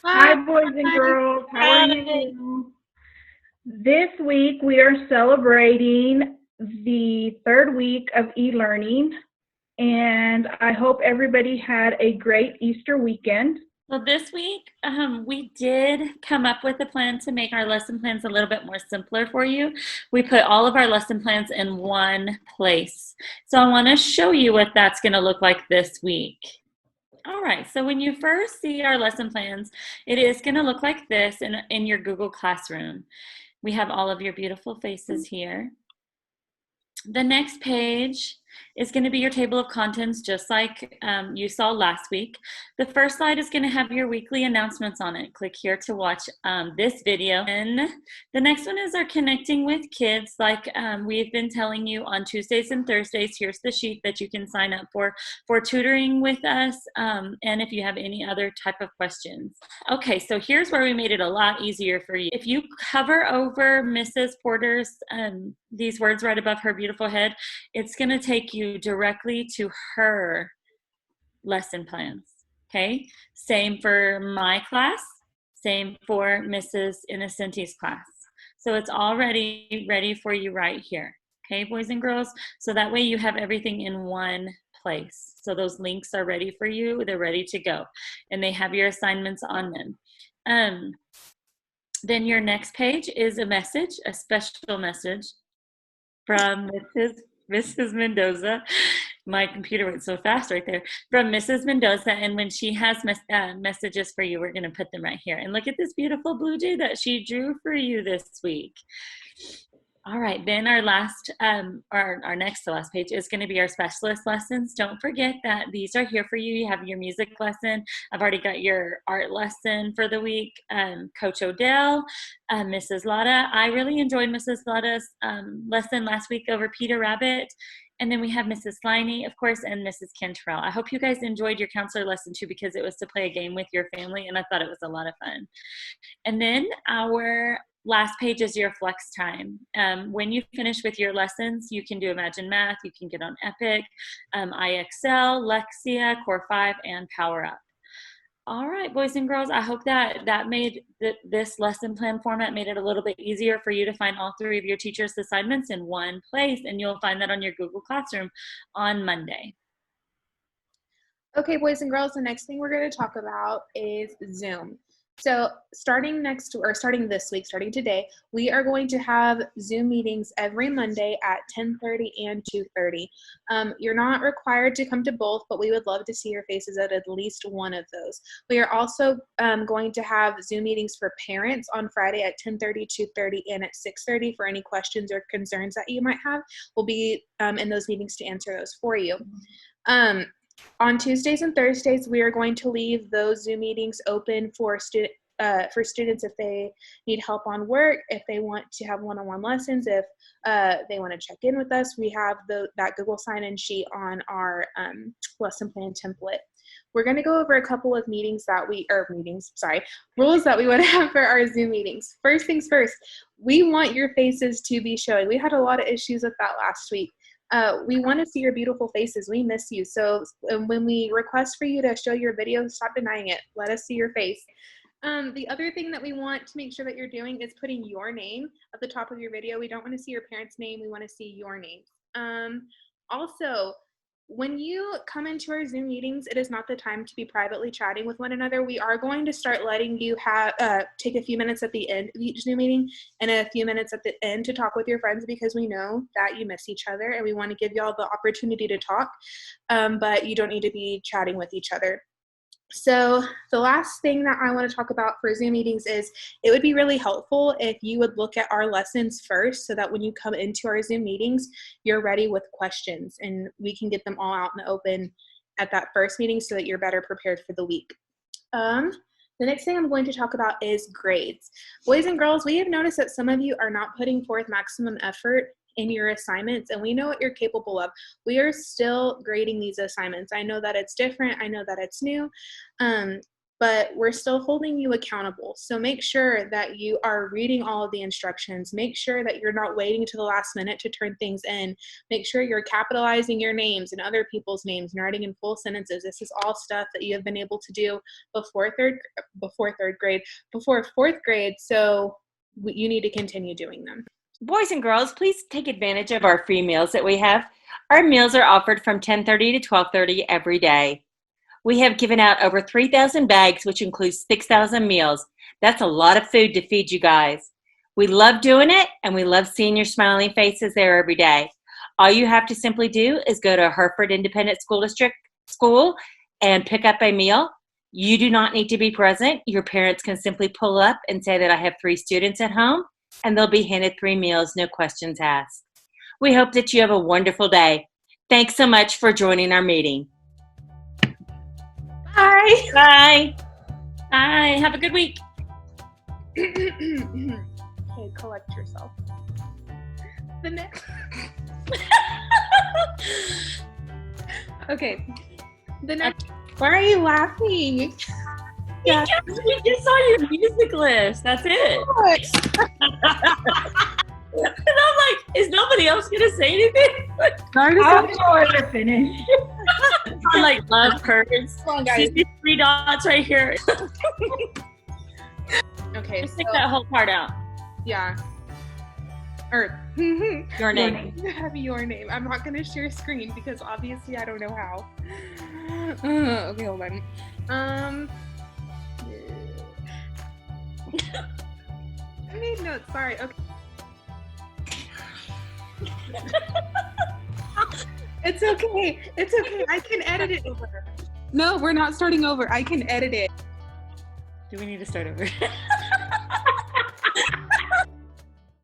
Hi, Hi, boys and girls. How are Friday. you? This week we are celebrating the third week of e-learning, and I hope everybody had a great Easter weekend. So this week, we did come up with a plan to make our lesson plans a little bit more simpler for you. We put all of our lesson plans in one place. So I want to show you what that's going to look like this week. All right, so when you first see our lesson plans, it is going to look like this in your Google Classroom. We have all of your beautiful faces here. The next page is going to be your table of contents, just like you saw last week. The first slide is going to have your weekly announcements on it. Click here to watch this video. And the next one is our connecting with kids. Like we've been telling you on Tuesdays and Thursdays, here's the sheet that you can sign up for tutoring with us. And if you have any other type of questions. Okay, so here's where we made it a lot easier for you. If you hover over Mrs. Porter's, these words right above her beautiful head, it's going to take you directly to her lesson plans. Okay, same for my class, same for Mrs. Innocenti's class. So it's already ready for you right here. Okay, boys and girls. So that way you have everything in one place. So those links are ready for you. They're ready to go. And they have your assignments on them. Then your next page is a message, a special message from Mrs. Mendoza. My computer went so fast right there. From Mrs. Mendoza, and when she has messages for you, we're going to put them right here. And look at this beautiful blue jay that she drew for you this week. All right, then our next to last page is going to be our specialist lessons. Don't forget that these are here for you. You have your music lesson. I've already got your art lesson for the week. Coach Odell, Mrs. Lotta. I really enjoyed Mrs. Lotta's lesson last week over Peter Rabbit. And then we have Mrs. Sliney, of course, and Mrs. Cantrell. I hope you guys enjoyed your counselor lesson too, because it was to play a game with your family, and I thought it was a lot of fun. And then our last page is your flex time. When you finish with your lessons, you can do Imagine Math, you can get on Epic, IXL, Lexia, Core 5, and Power Up. All right, boys and girls, I hope that made this lesson plan format made it a little bit easier for you to find all three of your teachers' assignments in one place, and you'll find that on your Google Classroom on Monday. Okay, boys and girls, the next thing we're going to talk about is Zoom. So starting this week, starting today, we are going to have Zoom meetings every Monday at 10:30 and 2:30. You're not required to come to both, but we would love to see your faces at least one of those. We are also going to have Zoom meetings for parents on Friday at 10:30, 2:30, and at 6:30 for any questions or concerns that you might have. We'll be in those meetings to answer those for you. On Tuesdays and Thursdays, we are going to leave those Zoom meetings open for students if they need help on work, if they want to have one-on-one lessons, if they want to check in with us. We have that Google sign-in sheet on our lesson plan template. We're going to go over a couple of rules that we want to have for our Zoom meetings. First things first, we want your faces to be showing. We had a lot of issues with that last week. We want to see your beautiful faces. We miss you. So when we request for you to show your video, stop denying it. Let us see your face. The other thing that we want to make sure that you're doing is putting your name at the top of your video. We don't want to see your parents' name. We want to see your name. Also, when you come into our Zoom meetings, it is not the time to be privately chatting with one another. We are going to start letting you take a few minutes at the end of each Zoom meeting and a few minutes at the end to talk with your friends, because we know that you miss each other and we want to give you all the opportunity to talk, but you don't need to be chatting with each other. So the last thing that I want to talk about for Zoom meetings is it would be really helpful if you would look at our lessons first, so that when you come into our Zoom meetings, you're ready with questions and we can get them all out in the open at that first meeting so that you're better prepared for the week. The next thing I'm going to talk about is grades. Boys and girls, we have noticed that some of you are not putting forth maximum effort in your assignments, and we know what you're capable of. We are still grading these assignments. I know that it's different. I know that it's new. but we're still holding you accountable. So make sure that you are reading all of the instructions. Make sure that you're not waiting to the last minute to turn things in. Make sure you're capitalizing your names and other people's names and writing in full sentences. This is all stuff that you have been able to do before fourth grade. So you need to continue doing them. Boys and girls, please take advantage of our free meals that we have. Our meals are offered from 10:30 to 12:30 every day. We have given out over 3,000 bags, which includes 6,000 meals. That's a lot of food to feed you guys. We love doing it, and we love seeing your smiling faces there every day. All you have to simply do is go to Hereford Independent School District School and pick up a meal. You do not need to be present. Your parents can simply pull up and say that I have 3 students at home, and they'll be handed 3 meals, no questions asked. We hope that you have a wonderful day. Thanks so much for joining our meeting. Bye. Bye. Bye. Have a good week. Okay, collect yourself. The next. Okay. The next. Why are you laughing? Yeah. We just saw your music list. That's it. And I'm like, is nobody else going to say anything? I'll go to finish. I'm like, love curves. Come on, guys. See these 3 dots right here. Okay, Just so, take that whole part out. yeah. Or Your name. you have your name. I'm not going to share screen because obviously I don't know how. Okay, hold on. I made notes. Sorry. Okay. It's okay. It's okay. I can edit it over. No, we're not starting over. I can edit it. Do we need to start over?